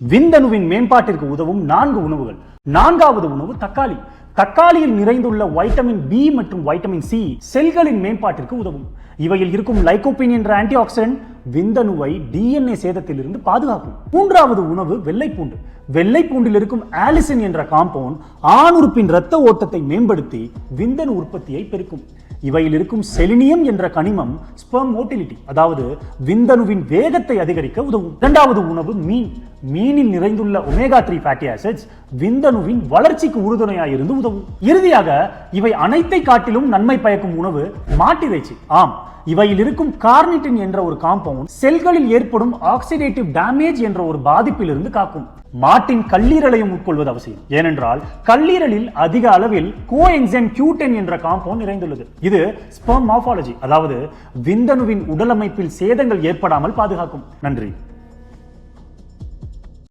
விந்தணுவின் மேம்பாட்டிற்கு உதவும் 4 உணவுகள். 4வது உணவு தக்காளி. தக்காளியில் நிறைந்துள்ள வைட்டமின் பி மற்றும் வைட்டமின் சி செல்களின் மேம்பாட்டிற்கு உதவும். இவையில் இருக்கும் லைகோபின் என்ற ஆன்டி ஆக்சிடென்ட் விந்தணுவை டிஎன்ஏ சேதத்திலிருந்து பாதுகாக்கும். 3வது உணவு வெள்ளைப்பூண்டு. வெள்ளைப்பூண்டில் இருக்கும் ஆலிசின் என்ற காம்பவுண்ட் ஆணுறுப்பின் இரத்த ஓட்டத்தை மேம்படுத்தி விந்தணு உற்பத்தியை பெருக்கும். இவையில் இருக்கும் செலினியம் என்ற கனிமம் ஸ்பெர்ம் மோட்டிலிட்டி, அதாவது விந்தணுவின் வேகத்தை அதிகரிக்க உதவும். 2வது உணவு மீன். மீனில் நிறைந்துள்ள ஒமேகா 3 ஃபேட்டி ஆசிட்ஸ் விந்தணுவின் வளர்ச்சிக்கு உறுதுணையாக இருந்து உதவும். இறுதியாக இவை அனைத்தை காட்டிலும் நன்மை பயக்கும் உணவு மாட்டிறைச்சி. ஆம், இவையில் இருக்கும் கார்னிட்டின் என்ற ஒரு காம்பவுண்ட் செல்களில் ஏற்படும் ஆக்சிடேட்டிவ் டேமேஜ் என்ற ஒரு பாதிப்பில் இருந்து காக்கும். மாட்டின் கல்லீரலையும் உட்கொள்வது அவசியம். ஏனென்றால் கல்லீரலில் அதிக அளவில் கோஎன்சைம் Q10 என்ற காம்பவுண்ட் நிறைந்துள்ளது. இது ஸ்பெர்ம் மார்பாலஜி, அதாவது விந்தணுவின் உடலமைப்பில் சேதங்கள் ஏற்படாமல் பாதுகாக்கும். நன்றி.